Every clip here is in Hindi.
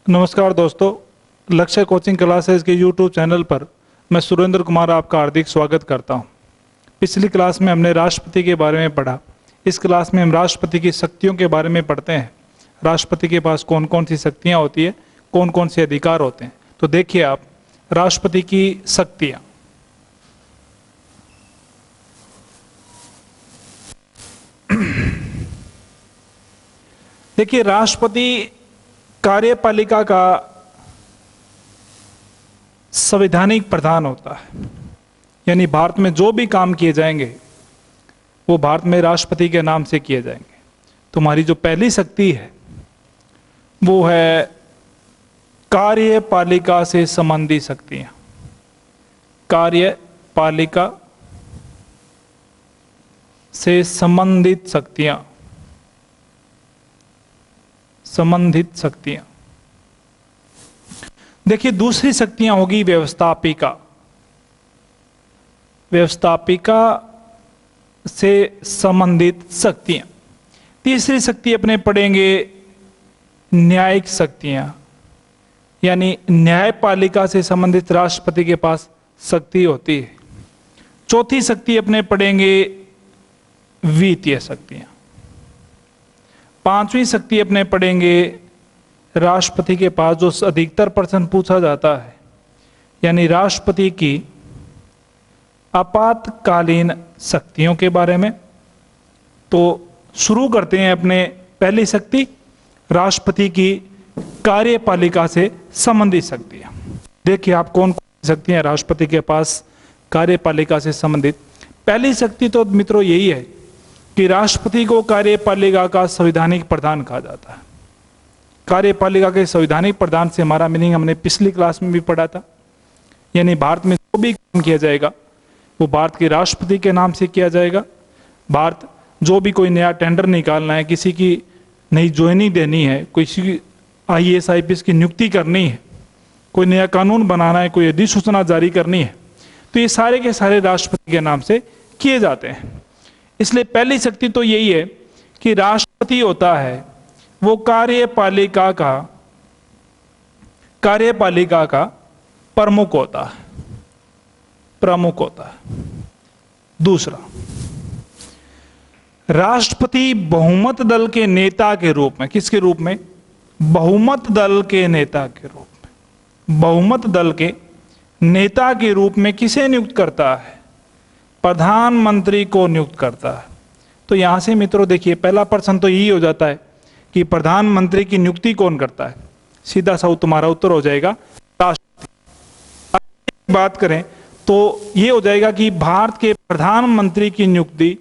नमस्कार दोस्तों, लक्ष्य कोचिंग क्लासेस के यूट्यूब चैनल पर मैं सुरेंद्र कुमार आपका हार्दिक स्वागत करता हूं। पिछली क्लास में हमने राष्ट्रपति के बारे में पढ़ा। इस क्लास में हम राष्ट्रपति की शक्तियों के बारे में पढ़ते हैं। राष्ट्रपति के पास कौन कौन सी शक्तियां होती है, कौन कौन से अधिकार होते हैं। तो देखिए आप, राष्ट्रपति की शक्तियां। देखिए, राष्ट्रपति कार्यपालिका का संवैधानिक प्रधान होता है, यानी भारत में जो भी काम किए जाएंगे वो भारत में राष्ट्रपति के नाम से किए जाएंगे। तुम्हारी जो पहली शक्ति है वो है कार्यपालिका से संबंधी शक्तियां। कार्यपालिका से संबंधित शक्तियां, संबंधित शक्तियां। देखिए, दूसरी शक्तियां होगी व्यवस्थापिका। व्यवस्थापिका से संबंधित शक्तियां। तीसरी शक्ति अपने पढ़ेंगे न्यायिक शक्तियां, यानी न्यायपालिका से संबंधित राष्ट्रपति के पास शक्ति होती है। चौथी शक्ति अपने पढ़ेंगे वित्तीय शक्तियां। पांचवी शक्ति अपने पढ़ेंगे राष्ट्रपति के पास जो अधिकतर प्रश्न पूछा जाता है, यानी राष्ट्रपति की आपातकालीन शक्तियों के बारे में। तो शुरू करते हैं अपने पहली शक्ति, राष्ट्रपति की कार्यपालिका से संबंधित शक्तियां। देखिए आप, कौन कौन शक्तियां राष्ट्रपति के पास कार्यपालिका से संबंधित। पहली शक्ति तो मित्रों यही है कि राष्ट्रपति को कार्यपालिका का संवैधानिक प्रधान कहा जाता है। कार्यपालिका के संवैधानिक प्रधान से हमारा मीनिंग हमने पिछली क्लास में भी पढ़ा था, यानी भारत में जो भी काम किया जाएगा वो भारत के राष्ट्रपति के नाम से किया जाएगा। भारत जो भी कोई नया टेंडर निकालना है, किसी की नई ज्वाइनिंग देनी है, किसी की IAS IPS की नियुक्ति करनी है, कोई नया कानून बनाना है, कोई अधिसूचना जारी करनी है, तो ये सारे के सारे राष्ट्रपति के नाम से किए जाते हैं। इसलिए पहली शक्ति तो यही है कि राष्ट्रपति होता है वो कार्यपालिका का प्रमुख होता है, प्रमुख होता है। दूसरा, राष्ट्रपति बहुमत दल के नेता के रूप में, किसके रूप में? बहुमत दल के नेता के रूप में, बहुमत दल के नेता के रूप में किसे नियुक्त करता है? प्रधानमंत्री को नियुक्त करता है। तो यहां से मित्रों देखिए, पहला प्रश्न तो यही हो जाता है कि प्रधानमंत्री की नियुक्ति कौन करता है? सीधा सा तुम्हारा उत्तर हो जाएगा राष्ट्रपति। बात करें तो ये हो जाएगा कि भारत के प्रधानमंत्री की नियुक्ति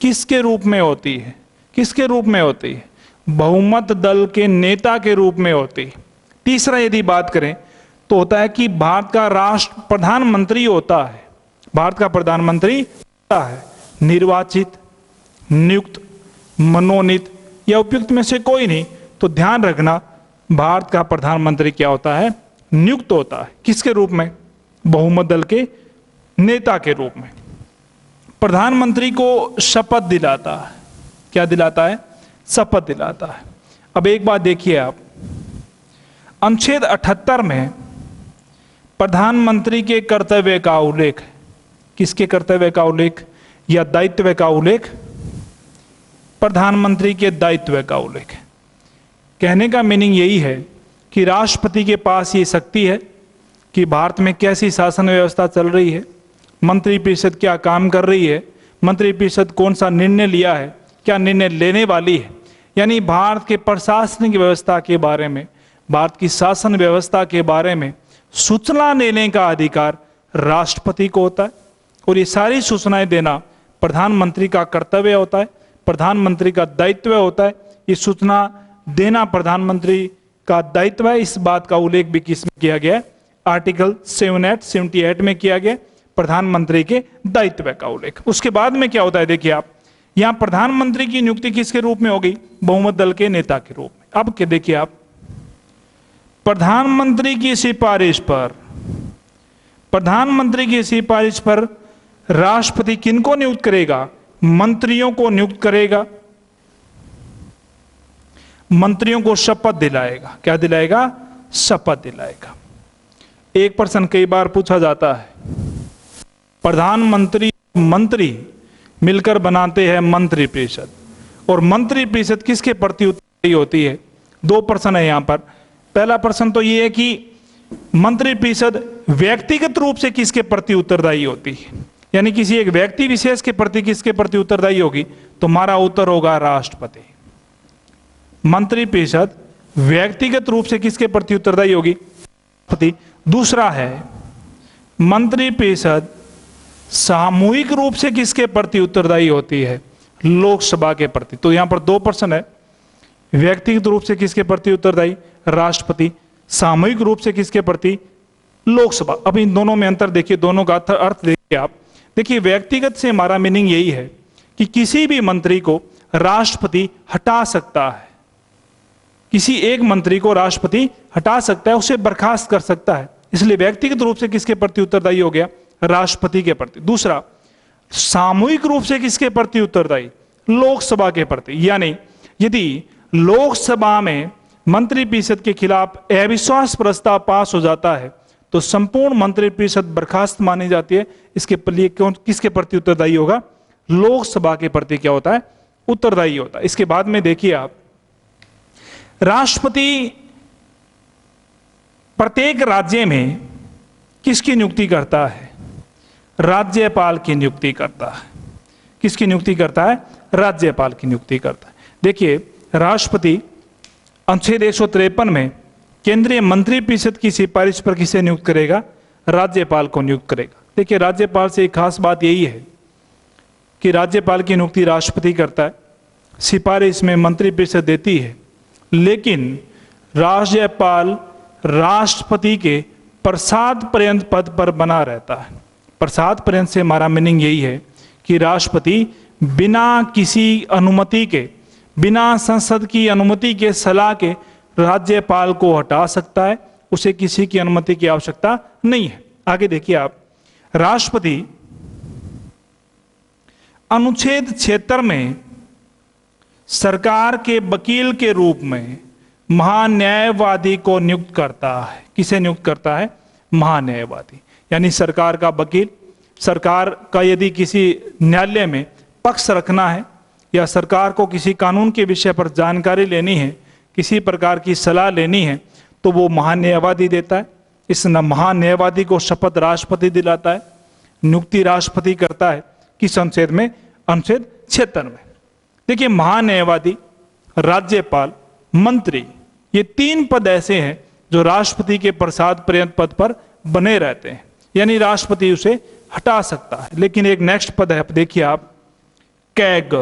किसके रूप में होती है? किसके रूप में होती है? बहुमत दल के नेता के रूप में होती है। तीसरा यदि बात करें तो होता है कि भारत का राष्ट्र प्रधानमंत्री होता है, भारत का प्रधानमंत्री होता है निर्वाचित, नियुक्त, मनोनीत या उपयुक्त में से कोई नहीं। तो ध्यान रखना, भारत का प्रधानमंत्री क्या होता है? नियुक्त होता है। किसके रूप में? बहुमत दल के नेता के रूप में। प्रधानमंत्री को शपथ दिलाता है। क्या दिलाता है? शपथ दिलाता है। अब एक बात देखिए आप, अनुच्छेद 78 में प्रधानमंत्री के कर्तव्य का उल्लेख है। किसके कर्तव्य का उल्लेख या दायित्व का उल्लेख? प्रधानमंत्री के दायित्व का उल्लेख है। कहने का मीनिंग यही है कि राष्ट्रपति के पास ये शक्ति है कि भारत में कैसी शासन व्यवस्था चल रही है, मंत्रिपरिषद क्या काम कर रही है, मंत्रिपरिषद कौन सा निर्णय लिया है, क्या निर्णय लेने वाली है। यानी भारत के प्रशासनिक व्यवस्था के बारे में, भारत की शासन व्यवस्था के बारे में सूचना देने का अधिकार राष्ट्रपति को होता है। और ये सारी सूचनाएं देना प्रधानमंत्री का कर्तव्य होता है, प्रधानमंत्री का दायित्व होता है। ये सूचना देना प्रधानमंत्री का दायित्व है। इस बात का उल्लेख भी किसमें किया गया? आर्टिकल 78 में किया गया, प्रधानमंत्री के दायित्व का उल्लेख। उसके बाद में क्या होता है, देखिए आप, यहां प्रधानमंत्री की नियुक्ति किसके रूप में होगी? बहुमत दल के नेता के रूप में। अब क्या देखिए आप, प्रधानमंत्री की सिफारिश पर, प्रधानमंत्री की सिफारिश पर राष्ट्रपति किनको नियुक्त करेगा? मंत्रियों को नियुक्त करेगा, मंत्रियों को शपथ दिलाएगा। क्या दिलाएगा? शपथ दिलाएगा। एक प्रश्न कई बार पूछा जाता है, प्रधानमंत्री मंत्री मिलकर बनाते हैं मंत्रिपरिषद, और मंत्रिपरिषद किसके प्रति उत्तरदायी होती है? दो प्रश्न है यहां पर। पहला प्रश्न तो ये है कि मंत्रिपरिषद व्यक्तिगत रूप से किसके प्रति उत्तरदायी होती है, यानी किसी एक व्यक्ति विशेष के प्रति किसके प्रति उत्तरदायी होगी? तो हमारा उत्तर होगा राष्ट्रपति। मंत्रिपरिषद व्यक्तिगत रूप से किसके प्रति उत्तरदायी होगी? राष्ट्रपति। दूसरा है मंत्रिपरिषद सामूहिक रूप से किसके प्रति उत्तरदायी होती है? लोकसभा के प्रति। तो यहां पर दो प्रश्न है, व्यक्तिगत रूप से किसके प्रति उत्तरदायी? राष्ट्रपति। सामूहिक रूप से किसके प्रति? लोकसभा। अब इन दोनों में अंतर देखिए, दोनों का अर्थ देखिए आप। देखिए व्यक्तिगत से हमारा मीनिंग यही है कि किसी भी मंत्री को राष्ट्रपति हटा सकता है, किसी एक मंत्री को राष्ट्रपति हटा सकता है, उसे बर्खास्त कर सकता है। इसलिए व्यक्तिगत रूप से किसके प्रति उत्तरदायी हो गया? राष्ट्रपति के प्रति। दूसरा, सामूहिक रूप से किसके प्रति उत्तरदायी? लोकसभा के प्रति। यानी यदि लोकसभा में मंत्रिपरिषद के खिलाफ अविश्वास प्रस्ताव पास हो जाता है तो संपूर्ण मंत्रिपरिषद बर्खास्त मानी जाती है। इसके लिए किसके प्रति उत्तरदायी होगा? लोकसभा के प्रति क्या होता है? उत्तरदायी होता है। इसके बाद में देखिए आप, राष्ट्रपति प्रत्येक राज्य में किसकी नियुक्ति करता है? राज्यपाल की नियुक्ति करता है। किसकी नियुक्ति करता है? राज्यपाल की नियुक्ति करता है। देखिए राष्ट्रपति अनुच्छेद 153 में केंद्रीय मंत्रिपरिषद की सिफारिश पर किसे नियुक्त करेगा? राज्यपाल को नियुक्त करेगा। देखिए राज्यपाल से एक खास बात यही है कि राज्यपाल की नियुक्ति राष्ट्रपति करता है, सिफारिश में मंत्रिपरिषद देती है, लेकिन राज्यपाल राष्ट्रपति के प्रसाद पर्यंत पद पर बना रहता है। प्रसाद पर्यंत से हमारा मीनिंग यही है कि राष्ट्रपति बिना किसी अनुमति के, बिना संसद की अनुमति के, सलाह के राज्यपाल को हटा सकता है, उसे किसी की अनुमति की आवश्यकता नहीं है। आगे देखिए आप, राष्ट्रपति अनुच्छेद 76 में सरकार के वकील के रूप में महान्यायवादी को नियुक्त करता है। किसे नियुक्त करता है? महान्यायवादी। यानी सरकार का वकील, सरकार का यदि किसी न्यायालय में पक्ष रखना है या सरकार को किसी कानून के विषय पर जानकारी लेनी है, किसी प्रकार की सलाह लेनी है, तो वो महान्यायवादी देता है। इस महान्यायवादी को शपथ राष्ट्रपति दिलाता है, नियुक्ति राष्ट्रपति करता है। किस अनुच्छेद में? अनुच्छेद 76 में। देखिए महान्यायवादी, राज्यपाल, मंत्री, ये तीन पद ऐसे हैं जो राष्ट्रपति के प्रसाद पर्यंत पद पर बने रहते हैं, यानी राष्ट्रपति उसे हटा सकता है। लेकिन एक नेक्स्ट पद है, देखिए आप, कैग,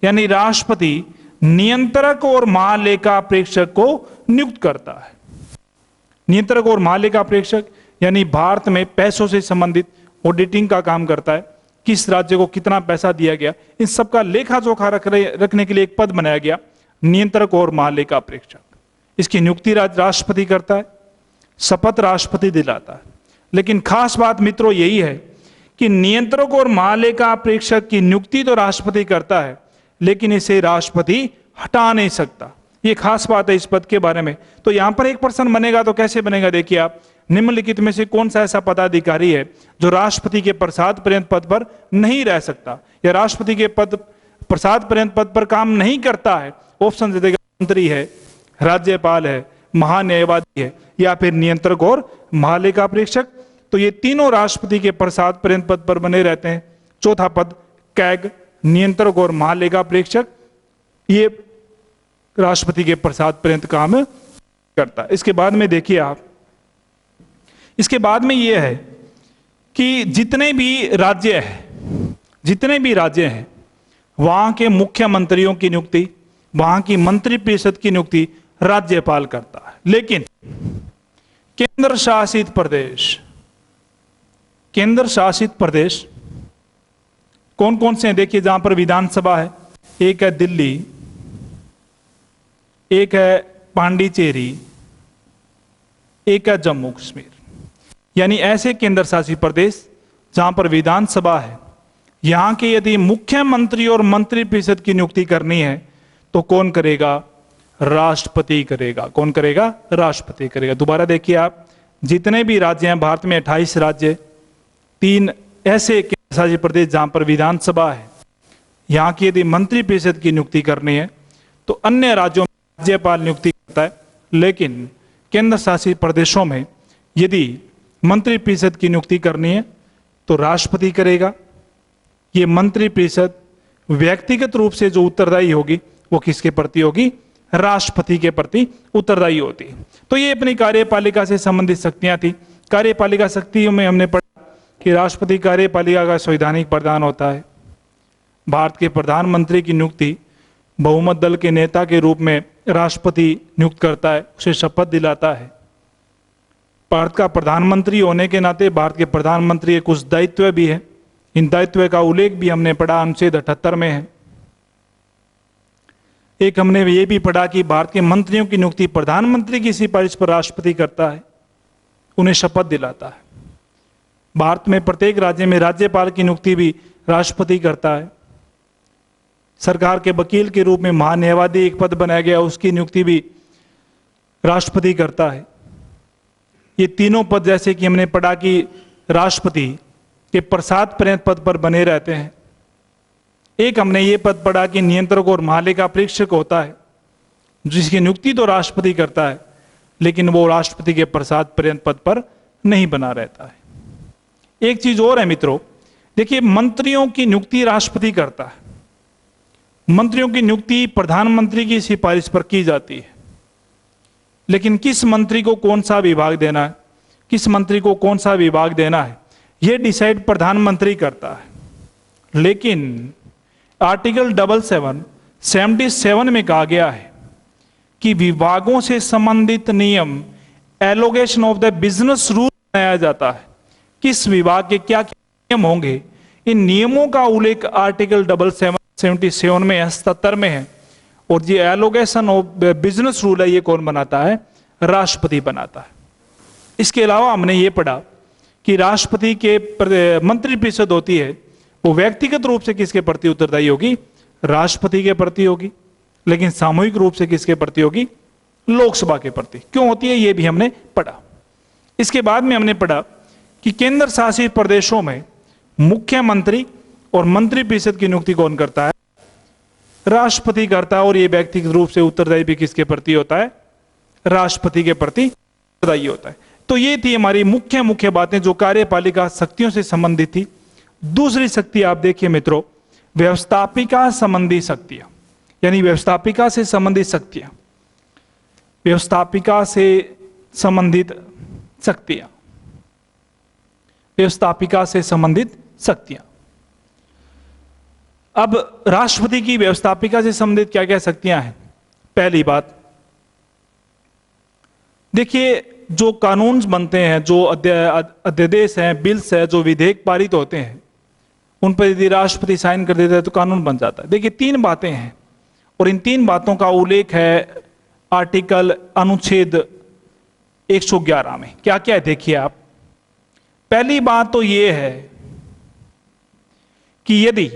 यानी राष्ट्रपति नियंत्रक और महालेखा प्रेक्षक को नियुक्त करता है। नियंत्रक और महालेखा प्रेक्षक यानी भारत में पैसों से संबंधित ऑडिटिंग का काम करता है, किस राज्य को कितना पैसा दिया गया, इन सब का लेखा जोखा रखने के लिए एक पद बनाया गया, नियंत्रक और महालेखा प्रेक्षक। इसकी नियुक्ति राष्ट्रपति करता है, शपथ राष्ट्रपति दिलाता है। लेकिन खास बात मित्रों यही है कि नियंत्रक और महालेखा प्रेक्षक की नियुक्ति तो राष्ट्रपति करता है, लेकिन इसे राष्ट्रपति हटा नहीं सकता। ये खास बात है इस पद के बारे में। तो यहां पर एक प्रश्न बनेगा, तो कैसे बनेगा? देखिए आप, निम्नलिखित में से कौन सा ऐसा पदाधिकारी है जो राष्ट्रपति के प्रसाद पर्यंत पद पर नहीं रह सकता या राष्ट्रपति के पद प्रसाद पर्यंत पद पर काम नहीं करता है? ऑप्शन दे देगा, मंत्री है, राज्यपाल है, महान्यायवादी है, या फिर नियंत्रक और महालेखा प्रेक्षक। तो ये तीनों राष्ट्रपति के प्रसाद पर्यंत पद पर बने रहते हैं। चौथा पद कैग, नियंत्रक और महालेखा प्रेक्षक, ये राष्ट्रपति के प्रसाद पर्यंत काम करता है। इसके बाद में देखिए आप, इसके बाद में ये है कि जितने भी राज्य हैं वहां के मुख्यमंत्रियों की नियुक्ति, वहां की मंत्रिपरिषद की नियुक्ति राज्यपाल करता है। लेकिन केंद्र शासित प्रदेश कौन कौन से हैं? देखिए जहां पर विधानसभा है, एक है दिल्ली, एक है पांडिचेरी, एक है जम्मू कश्मीर। यानी ऐसे केंद्र शासित प्रदेश जहां पर विधानसभा है, यहां के यदि मुख्यमंत्री और मंत्रिपरिषद की नियुक्ति करनी है तो कौन करेगा? राष्ट्रपति करेगा। कौन करेगा? राष्ट्रपति करेगा। दोबारा देखिए आप, जितने भी राज्य हैं भारत में 28 राज्य, 3 ऐसे केंद्र शासित प्रदेश जहां पर विधानसभा है, यहाँ की यदि मंत्रिपरिषद की नियुक्ति करनी है तो अन्य राज्यों में राज्यपाल नियुक्ति करता है, लेकिन केंद्र शासित प्रदेशों में यदि मंत्रिपरिषद की नियुक्ति करनी है तो राष्ट्रपति करेगा। ये मंत्रिपरिषद व्यक्तिगत रूप से जो उत्तरदायी होगी वो किसके प्रति होगी? राष्ट्रपति के प्रति उत्तरदायी होती है। तो ये अपनी कार्यपालिका से संबंधित शक्तियां थी। कार्यपालिका शक्तियों में हमने पढ़ा कि राष्ट्रपति कार्यपालिका का संवैधानिक प्रधान होता है। भारत के प्रधानमंत्री की नियुक्ति बहुमत दल के नेता के रूप में राष्ट्रपति नियुक्त करता है, उसे शपथ दिलाता है। भारत का प्रधानमंत्री होने के नाते भारत के प्रधानमंत्री के कुछ दायित्व भी है। इन दायित्व का उल्लेख भी हमने पढ़ा, अनुच्छेद 78 में है। एक हमने ये भी पढ़ा कि भारत के मंत्रियों की नियुक्ति प्रधानमंत्री की सिफारिश पर राष्ट्रपति करता है, उन्हें शपथ दिलाता है। भारत में प्रत्येक राज्य में राज्यपाल की नियुक्ति भी राष्ट्रपति करता है। सरकार के वकील के रूप में महान्यायवादी एक पद बनाया गया, उसकी नियुक्ति भी राष्ट्रपति करता है। ये तीनों पद जैसे कि हमने पढ़ा कि राष्ट्रपति के प्रसाद पर्यंत पद पर बने रहते हैं। एक हमने ये पद पढ़ा कि नियंत्रक और महालेखा परीक्षक होता है, जिसकी नियुक्ति तो राष्ट्रपति करता है, लेकिन वो राष्ट्रपति के प्रसाद पर्यंत पद पर नहीं बना रहता है। एक चीज और है मित्रों, देखिए मंत्रियों की नियुक्ति राष्ट्रपति करता है, मंत्रियों की नियुक्ति प्रधानमंत्री की सिफारिश पर की जाती है, लेकिन किस मंत्री को कौन सा विभाग देना है, किस मंत्री को कौन सा विभाग देना है, यह डिसाइड प्रधानमंत्री करता है। लेकिन आर्टिकल 77 में कहा गया है कि विभागों से संबंधित नियम allocation of the business rule बनाया जाता है। किस विभाग के क्या क्या नियम होंगे, इन नियमों का उल्लेख आर्टिकल 77 में 77 में है। और ये एलोगेशन ऑफ बिजनेस रूल है, ये कौन बनाता है? राष्ट्रपति बनाता है। इसके अलावा हमने ये पढ़ा कि राष्ट्रपति के मंत्रिपरिषद होती है, वो व्यक्तिगत रूप से किसके प्रति उत्तरदायी होगी? राष्ट्रपति के प्रति होगी, लेकिन सामूहिक रूप से किसके प्रति होगी? लोकसभा के प्रति। क्यों होती है, ये भी हमने पढ़ा। इसके बाद में हमने पढ़ा कि केंद्र शासित प्रदेशों में मुख्यमंत्री और मंत्रिपरिषद की नियुक्ति कौन करता है? राष्ट्रपति करता है। और ये व्यक्तिगत रूप से उत्तरदायी भी किसके प्रति होता है? राष्ट्रपति के प्रति उत्तरदायी होता है। तो ये थी हमारी मुख्य बातें जो कार्यपालिका शक्तियों से संबंधित थी। दूसरी शक्ति आप देखिए मित्रों, व्यवस्थापिका संबंधी शक्तियां, यानी व्यवस्थापिका से संबंधित शक्तियां, व्यवस्थापिका से संबंधित शक्तियां, व्यवस्थापिका से संबंधित शक्तियां। अब राष्ट्रपति की व्यवस्थापिका से संबंधित क्या क्या शक्तियां हैं? पहली बात देखिए, जो कानून बनते हैं, जो अध्यादेश हैं, बिल्स है, जो विधेयक पारित होते हैं, उन पर यदि राष्ट्रपति साइन कर देता है तो कानून बन जाता है। देखिए 3 बातें हैं और इन 3 बातों का उल्लेख है आर्टिकल अनुच्छेद 111 में। क्या क्या है देखिए आप। पहली बात तो ये है कि यदि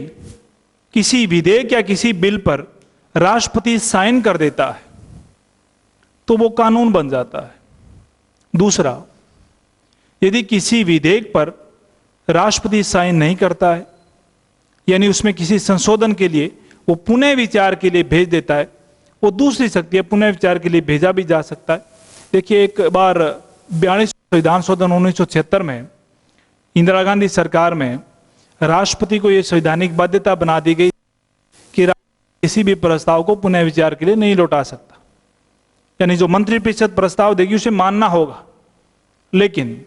किसी विधेयक या किसी बिल पर राष्ट्रपति साइन कर देता है तो वो कानून बन जाता है। दूसरा, यदि किसी विधेयक पर राष्ट्रपति साइन नहीं करता है, यानी उसमें किसी संशोधन के लिए वो पुनः विचार के लिए भेज देता है, वो दूसरी शक्ति है, पुनः विचार के लिए भेजा भी जा सकता है। देखिए एक बार 42 संविधान शोधन 1976 में इंदिरा गांधी सरकार में राष्ट्रपति को यह संवैधानिक बाध्यता बना दी गई कि किसी भी प्रस्ताव को पुनः विचार के लिए नहीं लौटा सकता, यानी जो मंत्रिपरिषद प्रस्ताव देगी उसे मानना होगा। लेकिन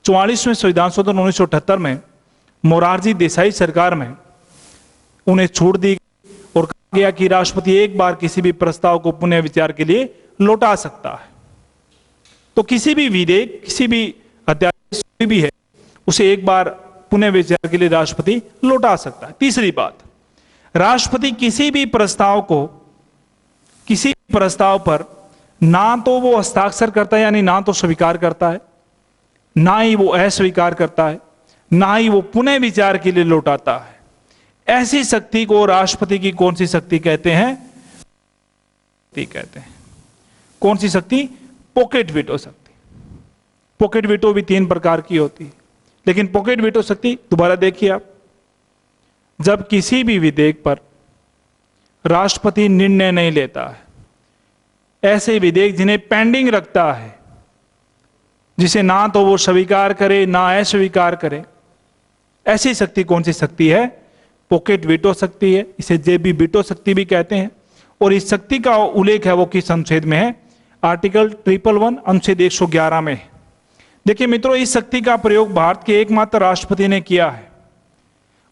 44वें संविधान शोधन 1978 में मोरारजी देसाई सरकार में उन्हें छूट दी और कहा गया कि राष्ट्रपति एक बार किसी भी प्रस्ताव को पुनः विचार के लिए लौटा सकता है। तो किसी भी विधेयक, किसी भी अध्यादेश भी है, उसे एक बार पुनः विचार के लिए राष्ट्रपति लौटा सकता है। तीसरी बात, राष्ट्रपति किसी भी प्रस्ताव को, किसी प्रस्ताव पर ना तो वो हस्ताक्षर करता है, यानी ना तो स्वीकार करता है, ना ही वो अस्वीकार करता है, ना ही वो पुनः विचार के लिए लौटाता है। ऐसी शक्ति को राष्ट्रपति की कौन सी शक्ति कहते हैं? शक्ति कहते हैं। कौन सी शक्ति? पॉकेट वीटो शक्ति। पॉकेट वीटो भी 3 प्रकार की होती है, लेकिन पॉकेट वीटो शक्ति, दोबारा देखिए आप, जब किसी भी विधेयक पर राष्ट्रपति निर्णय नहीं लेता है, ऐसे विधेयक जिन्हें पेंडिंग रखता है, जिसे ना तो वो स्वीकार करे ना अस्वीकार करे, ऐसी शक्ति कौन सी शक्ति है? पॉकेट वीटो शक्ति है। इसे जेबी वीटो शक्ति भी कहते हैं। और इस शक्ति का उल्लेख है वो किस अनुच्छेद में है? आर्टिकल 111 अनुच्छेद 111 में। देखिए मित्रों, इस शक्ति का प्रयोग भारत के एकमात्र राष्ट्रपति ने किया है।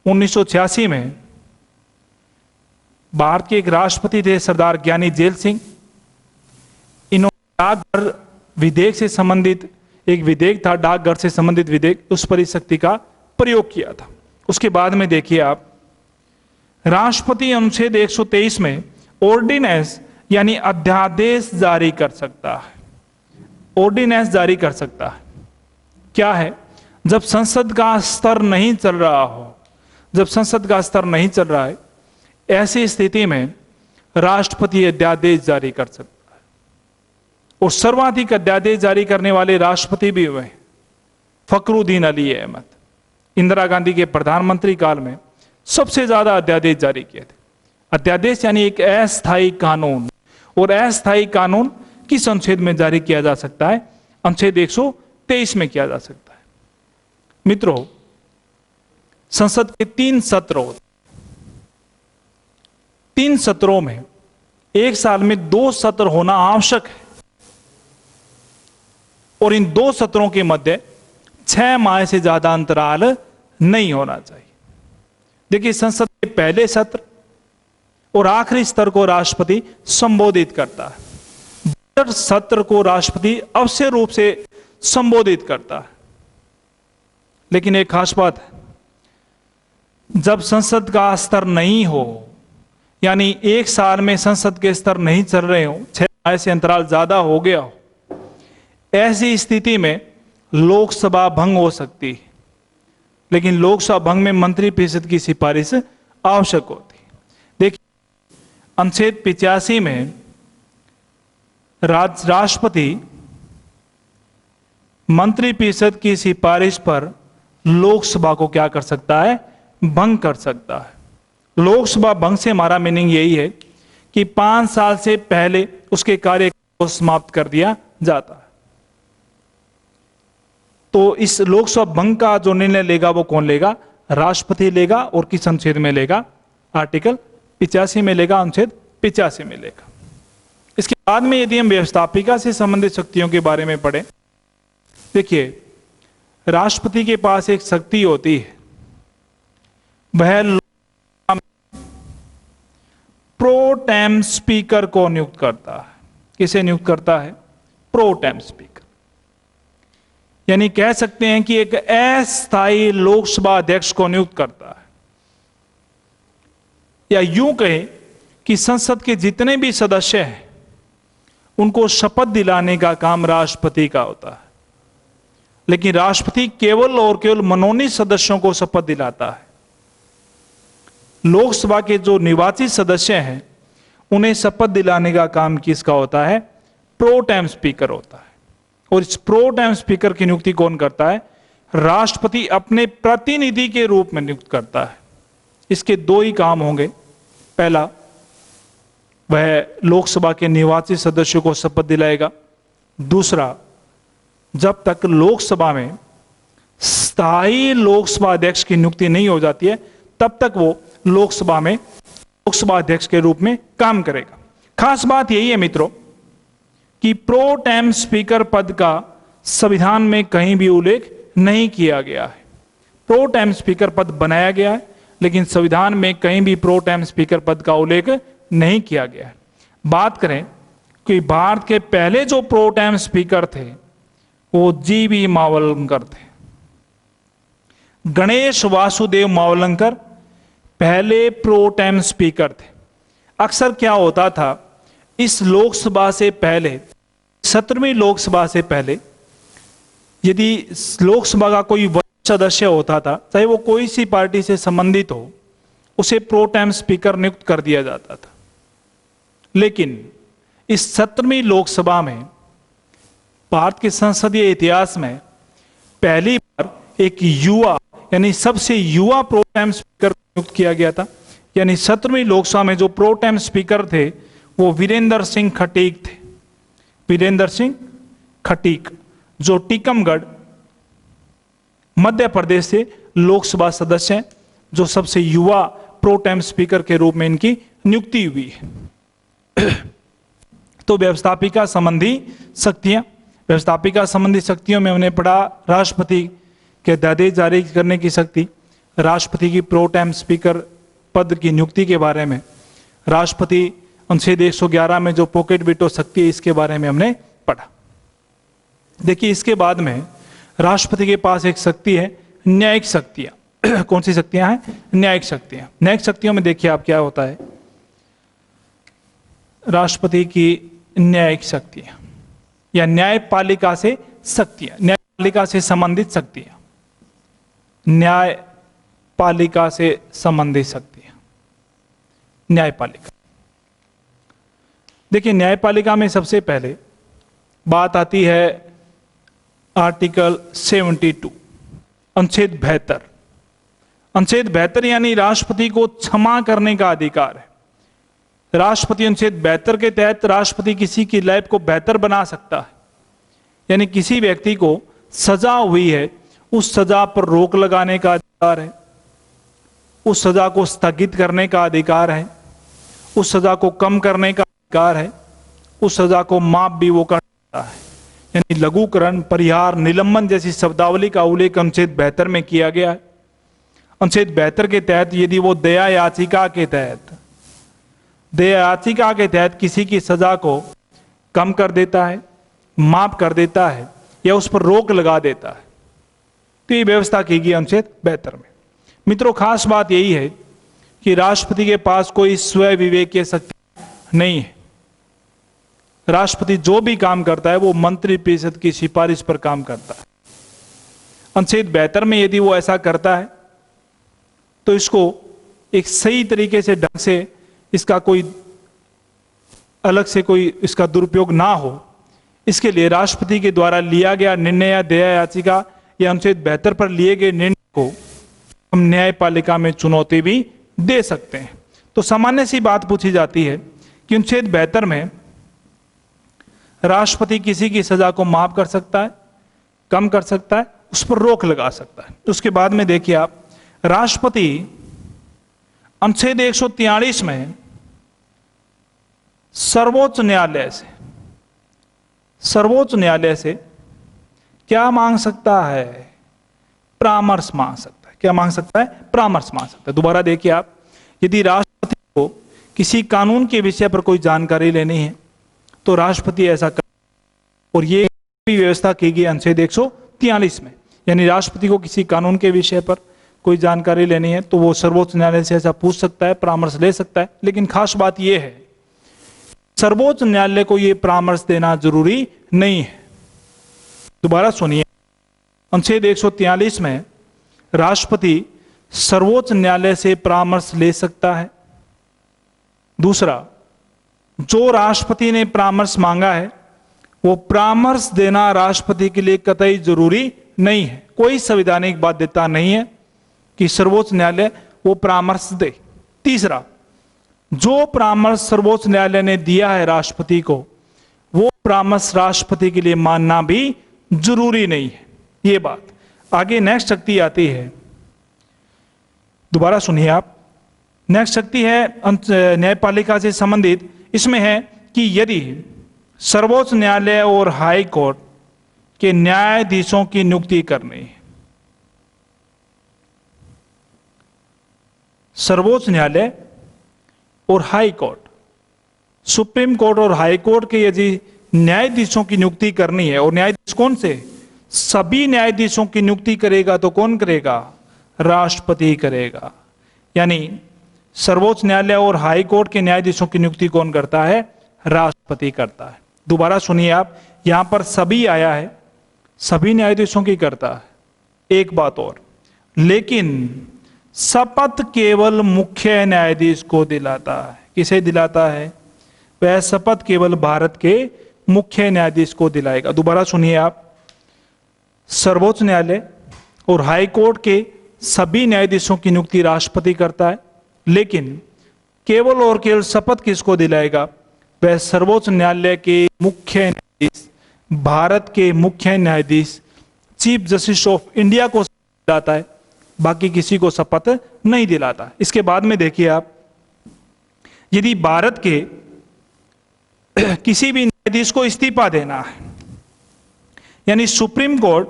1986 में भारत के एक राष्ट्रपति थे सरदार ज्ञानी जेल सिंह। इन्होंने डाकघर विधेयक से संबंधित एक विधेयक था, डाकघर से संबंधित विधेयक, उस पर इस शक्ति का प्रयोग किया था। उसके बाद में देखिए आप, राष्ट्रपति अनुच्छेद 123 में ऑर्डिनेंस यानी अध्यादेश जारी कर सकता है। ऑर्डिनेंस जारी कर सकता है। क्या है? जब संसद का स्तर नहीं चल रहा हो, जब संसद का स्तर नहीं चल रहा है, ऐसी स्थिति में राष्ट्रपति अध्यादेश जारी कर सकता है। और सर्वाधिक अध्यादेश जारी करने वाले राष्ट्रपति भी हुए फखरुद्दीन अली अहमद। इंदिरा गांधी के प्रधानमंत्री काल में सबसे ज्यादा अध्यादेश जारी किए थे। अध्यादेश यानी एक अस्थायी कानून, और अस्थायी कानून किस अनुच्छेद में जारी किया जा सकता है? अनुच्छेद 123 में किया जा सकता है। मित्रों, संसद के 3 सत्र होते, 3 सत्रों में एक साल में 2 सत्र होना आवश्यक है, और इन 2 सत्रों के मध्य 6 माह से ज्यादा अंतराल नहीं होना चाहिए। देखिए, संसद के पहले सत्र और आखिरी सत्र को राष्ट्रपति संबोधित करता है। बजट सत्र को राष्ट्रपति अवश्य रूप से संबोधित करता है। लेकिन एक खास बात है, जब संसद का स्तर नहीं हो, यानी एक साल में संसद के स्तर नहीं चल रहे हो, 6 माह से अंतराल ज्यादा हो गया हो, ऐसी स्थिति में लोकसभा भंग हो सकती है। लेकिन लोकसभा भंग में मंत्रिपरिषद की सिफारिश आवश्यक होती है। देखिए, अनुच्छेद 85 में राष्ट्रपति मंत्रिपरिषद की सिफारिश पर लोकसभा को क्या कर सकता है? भंग कर सकता है। लोकसभा भंग से हमारा मीनिंग यही है कि 5 साल से पहले उसके कार्य को समाप्त कर दिया जाता है। तो इस लोकसभा भंग का जो निर्णय लेगा वो कौन लेगा? राष्ट्रपति लेगा। और किस अनुच्छेद में लेगा? आर्टिकल 85 में लेगा, अनुच्छेद 85 में लेगा। इसके बाद में यदि हम व्यवस्थापिका से संबंधित शक्तियों के बारे में पढ़ें, देखिए, राष्ट्रपति के पास एक शक्ति होती है, वह प्रो टेम स्पीकर को नियुक्त करता है। किसे नियुक्त करता है? Pro tem speaker. यानी कह सकते हैं कि एक अस्थायी लोकसभा अध्यक्ष को नियुक्त करता है। या यूं कहें कि संसद के जितने भी सदस्य हैं उनको शपथ दिलाने का काम राष्ट्रपति का होता है। लेकिन राष्ट्रपति केवल और केवल मनोनीत सदस्यों को शपथ दिलाता है। लोकसभा के जो निर्वाचित सदस्य हैं उन्हें शपथ दिलाने का काम किसका होता है? प्रो टेम स्पीकर होता है। और इस प्रो टेम स्पीकर की नियुक्ति कौन करता है? राष्ट्रपति अपने प्रतिनिधि के रूप में नियुक्त करता है। इसके 2 ही काम होंगे। पहला, वह लोकसभा के निर्वाचित सदस्यों को शपथ दिलाएगा। दूसरा, जब तक लोकसभा में स्थायी लोकसभा अध्यक्ष की नियुक्ति नहीं हो जाती है, तब तक वो लोकसभा में लोकसभा अध्यक्ष के रूप में काम करेगा। खास बात यही है मित्रों कि प्रो टेम स्पीकर पद का संविधान में कहीं भी उल्लेख नहीं किया गया है। प्रो टेम स्पीकर पद बनाया गया है, लेकिन संविधान में कहीं भी प्रो टेम स्पीकर पद का उल्लेख नहीं किया गया है। बात करें कि भारत के पहले जो प्रो टेम स्पीकर थे वो जीवी मावलंकर थे। गणेश वासुदेव मावलंकर पहले प्रो टेम स्पीकर थे। अक्सर क्या होता था, इस लोकसभा से पहले, 17वीं लोकसभा से पहले, यदि लोकसभा का कोई वरिष्ठ सदस्य होता था, चाहे वो कोई सी पार्टी से संबंधित हो, उसे प्रो टेम स्पीकर नियुक्त कर दिया जाता था। लेकिन इस 17वीं लोकसभा में भारत के संसदीय इतिहास में पहली बार एक युवा यानी सबसे युवा प्रो टेम स्पीकर नियुक्त किया गया था। यानी 17वीं लोकसभा में जो प्रो टेम स्पीकर थे वो वीरेंद्र सिंह खटीक थे। वीरेंद्र सिंह खटीक जो टीकमगढ़ मध्य प्रदेश से लोकसभा सदस्य हैं, जो सबसे युवा प्रो टेम स्पीकर के रूप में इनकी नियुक्ति हुई है। तो व्यवस्थापिका संबंधी शक्तियां, व्यवस्थापिका संबंधी शक्तियों में हमने पढ़ा राष्ट्रपति के अध्यादेश जारी करने की शक्ति, राष्ट्रपति की प्रो टेम स्पीकर पद की नियुक्ति के बारे में, राष्ट्रपति अनुच्छेद 111 में जो पॉकेट वीटो शक्ति है इसके बारे में हमने पढ़ा। देखिए इसके बाद में राष्ट्रपति के पास एक शक्ति है न्यायिक शक्तियां। कौन सी शक्तियां हैं? न्यायिक शक्तियां। न्यायिक शक्तियों में देखिए आप क्या होता है, राष्ट्रपति की न्यायिक शक्तियां या न्यायपालिका से शक्तियां, न्यायपालिका से संबंधित शक्तियां, न्यायपालिका से संबंधित शक्तियां, न्यायपालिका। देखिए न्यायपालिका में सबसे पहले बात आती है आर्टिकल 72, अनुच्छेद 72। अनुच्छेद 72 यानी राष्ट्रपति को क्षमा करने का अधिकार है। राष्ट्रपति अनुच्छेद 72 के तहत राष्ट्रपति किसी की लाइफ को बेहतर बना सकता है। यानी किसी व्यक्ति को सजा हुई है, उस सजा पर रोक लगाने का अधिकार है, उस सजा को स्थगित करने का अधिकार है, उस सजा को कम करने का अधिकार है, उस सजा को माफ भी वो कर सकता है। यानी लघुकरण, परिहार, निलंबन जैसी शब्दावली का उल्लेख अनुच्छेद 72 में किया गया है। अनुच्छेद 72 के तहत यदि वो दया याचिका के तहत किसी की सजा को कम कर देता है, माफ कर देता है या उस पर रोक लगा देता है, तो ये व्यवस्था की गई अनुच्छेद 72 में। मित्रों खास बात यही है कि राष्ट्रपति के पास कोई स्व विवेकीय शक्ति नहीं है। राष्ट्रपति जो भी काम करता है वो मंत्रिपरिषद की सिफारिश पर काम करता है। अनुच्छेद 72 में यदि वो ऐसा करता है तो इसको एक सही तरीके से, ढंग से, इसका कोई अलग से कोई इसका दुरुपयोग ना हो, इसके लिए राष्ट्रपति के द्वारा लिया गया निर्णय या दया याचिका या अनुच्छेद 72 पर लिए गए निर्णय को हम न्यायपालिका में चुनौती भी दे सकते हैं। तो सामान्य सी बात पूछी जाती है कि अनुच्छेद 72 में राष्ट्रपति किसी की सजा को माफ कर सकता है, कम कर सकता है, उस पर रोक लगा सकता है। उसके बाद में देखिए आप, राष्ट्रपति अनुच्छेद 143 में सर्वोच्च न्यायालय से क्या मांग सकता है? परामर्श मांग सकता है। क्या मांग सकता है? परामर्श मांग सकता है। दोबारा देखिए आप, यदि राष्ट्रपति को किसी कानून के विषय पर कोई जानकारी लेनी है तो राष्ट्रपति ऐसा कर, और ये भी व्यवस्था की गई अनुच्छेद 143 में। यानी राष्ट्रपति को किसी कानून के विषय पर कोई जानकारी लेनी है तो वो सर्वोच्च न्यायालय से ऐसा पूछ सकता है, परामर्श ले सकता है। लेकिन खास बात यह है, सर्वोच्च न्यायालय को यह परामर्श देना जरूरी नहीं है। दोबारा सुनिए, अनुच्छेद 143 में राष्ट्रपति सर्वोच्च न्यायालय से परामर्श ले सकता है। दूसरा, जो राष्ट्रपति ने परामर्श मांगा है वो परामर्श देना राष्ट्रपति के लिए कतई जरूरी नहीं है। कोई संवैधानिक बाध्यता नहीं है कि सर्वोच्च न्यायालय वो परामर्श दे। तीसरा, जो परामर्श सर्वोच्च न्यायालय ने दिया है राष्ट्रपति को, वो परामर्श राष्ट्रपति के लिए मानना भी जरूरी नहीं है। ये बात। आगे नेक्स्ट शक्ति आती है, दोबारा सुनिए आप, नेक्स्ट शक्ति है न्यायपालिका से संबंधित। इसमें है कि यदि सर्वोच्च न्यायालय और हाई कोर्ट के न्यायाधीशों की नियुक्ति करनी है, सर्वोच्च न्यायालय और हाई कोर्ट, सुप्रीम कोर्ट और हाई कोर्ट के यदि न्यायाधीशों की नियुक्ति करनी है, और न्यायाधीश कौन से? सभी न्यायाधीशों की नियुक्ति करेगा तो कौन करेगा? राष्ट्रपति करेगा। यानी सर्वोच्च न्यायालय और हाई कोर्ट के न्यायाधीशों की नियुक्ति कौन करता है? राष्ट्रपति करता है। दोबारा सुनिए आप, यहां पर सभी आया है, सभी न्यायाधीशों की करता है। एक बात और, लेकिन शपथ केवल मुख्य न्यायाधीश को दिलाता है। किसे दिलाता है? वह शपथ केवल भारत के मुख्य न्यायाधीश को दिलाएगा। दोबारा सुनिए आप, सर्वोच्च न्यायालय और हाई कोर्ट के सभी न्यायाधीशों की नियुक्ति राष्ट्रपति करता है, लेकिन केवल और केवल शपथ किसको दिलाएगा? वह सर्वोच्च न्यायालय के मुख्य न्यायाधीश, भारत के मुख्य न्यायाधीश, चीफ जस्टिस ऑफ इंडिया को दिलाता है, बाकी किसी को शपथ नहीं दिलाता। इसके बाद में देखिए आप, यदि भारत के किसी भी न्यायाधीश को इस्तीफा देना है, यानी सुप्रीम कोर्ट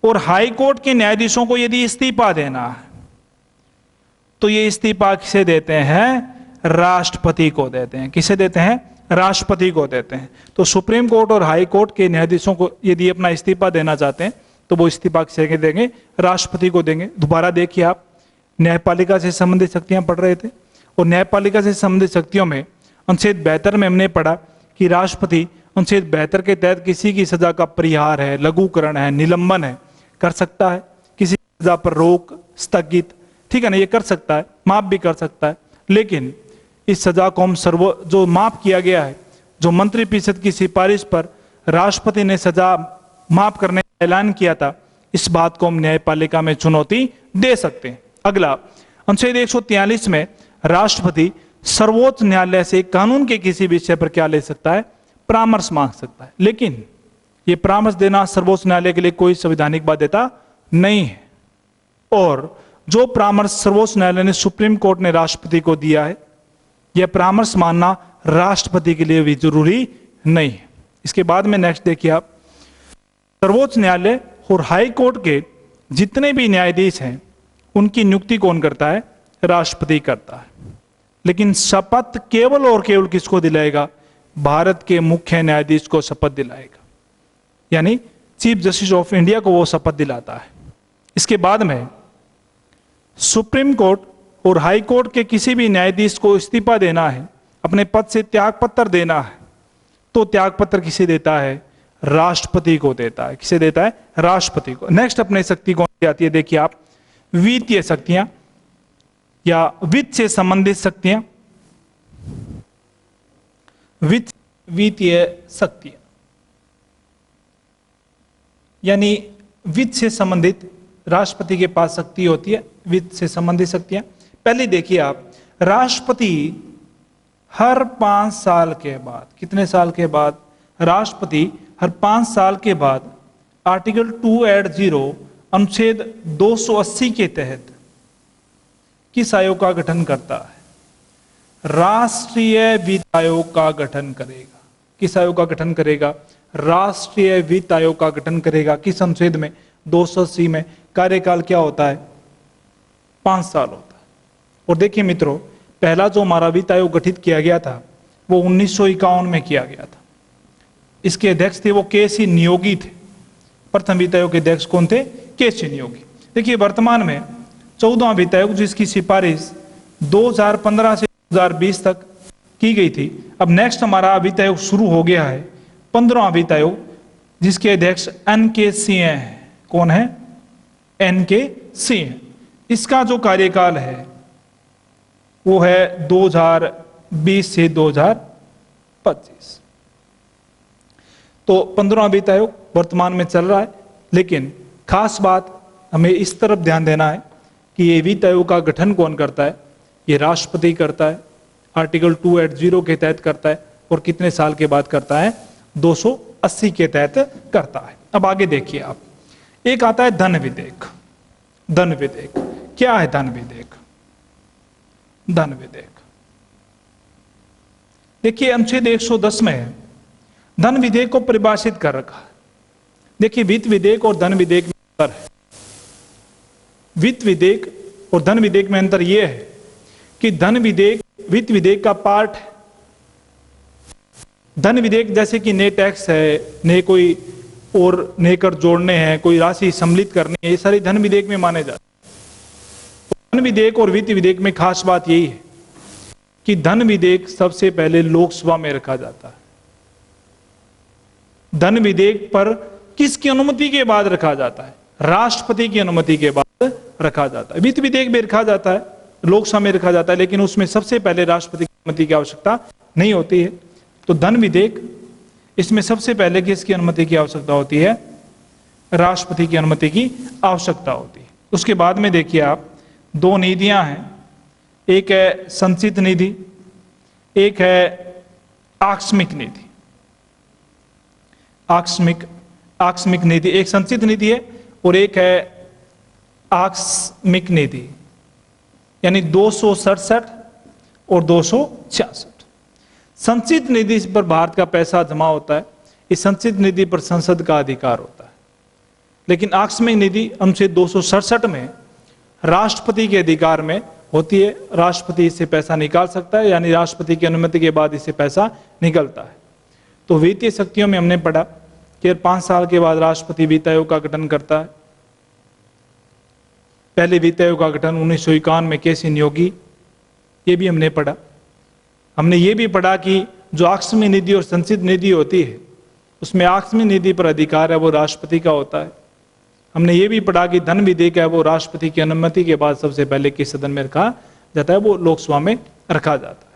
और हाई कोर्ट के न्यायाधीशों को यदि इस्तीफा देना है, तो ये इस्तीफा किसे देते हैं? राष्ट्रपति को देते हैं। किसे देते हैं? राष्ट्रपति को देते हैं। तो सुप्रीम कोर्ट और हाई कोर्ट के न्यायाधीशों को यदि अपना इस्तीफा देना चाहते हैं तो वो इस्तीफा किसे देंगे? राष्ट्रपति को देंगे। दोबारा देखिए आप, न्यायपालिका से संबंधित शक्तियां पढ़ रहे थे, और न्यायपालिका से संबंधित शक्तियों में अनुच्छेद 72 में हमने पढ़ा कि राष्ट्रपति अनुच्छेद 72 के तहत किसी की सजा का परिहार है, लघुकरण है, निलंबन है, कर सकता है। किसी सजा पर रोक, स्थगित, ठीक है ना, ये कर सकता है, माफ भी कर सकता है। लेकिन इस सजा को हम जो माफ किया गया है, जो मंत्रिपरिषद की सिफारिश पर राष्ट्रपति ने सजा माफ करने का ऐलान किया था, इस बात को हम न्यायपालिका में चुनौती दे सकते हैं। अगला, अनुच्छेद 143 में राष्ट्रपति सर्वोच्च न्यायालय से कानून के किसी विषय पर क्या ले सकता है? परामर्श मांग सकता है। लेकिन यह परामर्श देना सर्वोच्च न्यायालय के लिए कोई संवैधानिक बाध्यता नहीं है, और जो परामर्श सर्वोच्च न्यायालय ने सुप्रीम कोर्ट ने राष्ट्रपति को दिया है, यह परामर्श मानना राष्ट्रपति के लिए भी जरूरी नहीं है। इसके बाद में नेक्स्ट देखिए आप, सर्वोच्च न्यायालय और हाई कोर्ट के जितने भी न्यायाधीश हैं उनकी नियुक्ति कौन करता है? राष्ट्रपति करता है। लेकिन शपथ केवल और केवल किसको दिलाएगा? भारत के मुख्य न्यायाधीश को शपथ दिलाएगा, यानी चीफ जस्टिस ऑफ इंडिया को वो शपथ दिलाता है। इसके बाद में सुप्रीम कोर्ट और हाई कोर्ट के किसी भी न्यायाधीश को इस्तीफा देना है, अपने पद से त्यागपत्र देना है, तो त्यागपत्र किसे देता है? राष्ट्रपति को देता है। किसे देता है? राष्ट्रपति को। नेक्स्ट अपने शक्ति कौन सी आती है? देखिए आप, वित्तीय शक्तियां या वित्त से संबंधित शक्तियां। वित्तीय शक्तियां यानी वित्त से संबंधित राष्ट्रपति के पास शक्ति होती है, वित्त से संबंधित शक्तियां। पहले देखिए आप, राष्ट्रपति हर 5 साल के बाद, कितने साल के बाद? राष्ट्रपति हर 5 साल के बाद आर्टिकल 280 अनुच्छेद 280 के तहत किस आयोग का गठन करता है? राष्ट्रीय वित्त आयोग का गठन करेगा। किस आयोग का गठन करेगा? राष्ट्रीय वित्त आयोग का गठन करेगा। किस अनुच्छेद में? 280 में। कार्यकाल क्या होता है? 5 साल होता है। और देखिए मित्रों, पहला जो हमारा वित्त आयोग गठित किया गया था वो 1951 में किया गया था। इसके अध्यक्ष थे वो के.सी. नियोगी थे। प्रथम वित्त आयोग के अध्यक्ष कौन थे? के.सी. नियोगी। देखिए वर्तमान में 14वां वित्त आयोग, जिसकी सिफारिश 2015 से 2020 तक की गई थी। अब नेक्स्ट हमारा वित्त आयोग शुरू हो गया है, 15वां वित्त आयोग, जिसके अध्यक्ष एन.के. सिंह हैं। कौन है? एन.के. सिंह। इसका जो कार्यकाल है वो है 2020 से 2025। तो 15वां वित्त आयोग वर्तमान में चल रहा है। लेकिन खास बात हमें इस तरफ ध्यान देना है कि ये वित्त आयोग का गठन कौन करता है? ये राष्ट्रपति करता है, आर्टिकल 280 के तहत करता है। और कितने साल के बाद करता है? 280 के तहत करता है। अब आगे देखिए आप, एक आता है धन विधेयक। धन विधेयक क्या है? धन विधेयक, धन विधेयक देखिए अनुच्छेद 110 में धन विधेयक को परिभाषित कर रखा है। देखिए वित्त विधेयक और धन विधेयक में अंतर है। वित्त विधेयक और धन विधेयक में अंतर यह है कि धन विधेयक वित्त विधेयक का पार्ट है। धन विधेयक जैसे कि नए टैक्स है, नए कोई और नए कर जोड़ने हैं, कोई राशि सम्मिलित करनी है, ये सारी धन विधेयक में माने जाते हैं। धन विधेयक और वित्त विधेयक में खास बात यही है कि धन विधेयक सबसे पहले लोकसभा में रखा जाता है। धन विधेयक पर किसकी अनुमति के बाद रखा जाता है? राष्ट्रपति की अनुमति के बाद रखा जाता है। वित्त विधेयक भी रखा जाता है, लोकसभा में रखा जाता है, लेकिन उसमें सबसे पहले राष्ट्रपति की अनुमति की आवश्यकता नहीं होती है। तो धन विधेयक, इसमें सबसे पहले किसकी अनुमति की आवश्यकता होती है? राष्ट्रपति की अनुमति की आवश्यकता होती है। उसके बाद में देखिए आप, दो निधियां हैं, एक है संचित निधि, एक है आकस्मिक निधि। आकस्मिक निधि, एक संचित निधि है और एक है आकस्मिक निधि, यानी 267 और 266। संचित निधि पर भारत का पैसा जमा होता है, इस संचित निधि पर संसद का अधिकार होता है। लेकिन आकस्मिक निधि अनुच्छेद 267 में राष्ट्रपति के अधिकार में होती है, राष्ट्रपति इससे पैसा निकाल सकता है, यानी राष्ट्रपति की अनुमति के बाद इससे पैसा निकलता है। तो वित्तीय शक्तियों में हमने पढ़ा कि 5 साल के बाद राष्ट्रपति वित्त आयोग का गठन करता है। पहले वित्त आयोग का गठन 1951 में केसी नियोगी, ये भी हमने पढ़ा। हमने ये भी पढ़ा कि जो आकस्मिक निधि और संचित निधि होती है, उसमें आकस्मिक निधि पर अधिकार है वो राष्ट्रपति का होता है। हमने ये भी पढ़ा कि धन विधेयक है वो राष्ट्रपति की अनुमति के बाद सबसे पहले किस सदन में रखा जाता है? वो लोकसभा में रखा जाता है।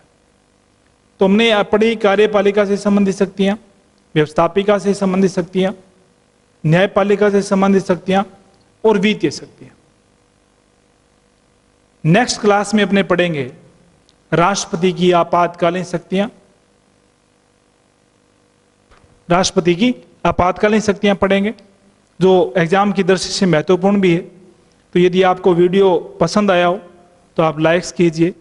तो हमने पढ़ी कार्यपालिका से संबंधित शक्तियां, व्यवस्थापिका से संबंधित शक्तियां, न्यायपालिका से संबंधित शक्तियां और वित्तीय शक्तियां। नेक्स्ट क्लास में अपने पढ़ेंगे राष्ट्रपति की आपातकालीन शक्तियां, राष्ट्रपति की आपातकालीन शक्तियां पढ़ेंगे, जो एग्जाम की दृष्टि से महत्वपूर्ण भी है। तो यदि आपको वीडियो पसंद आया हो तो आप लाइक्स कीजिए,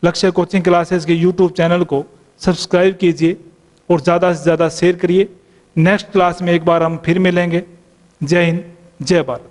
लक्ष्य कोचिंग क्लासेस के यूट्यूब चैनल को सब्सक्राइब कीजिए और ज़्यादा से ज़्यादा शेयर करिए। नेक्स्ट क्लास में एक बार हम फिर मिलेंगे। जय हिंद, जय भारत।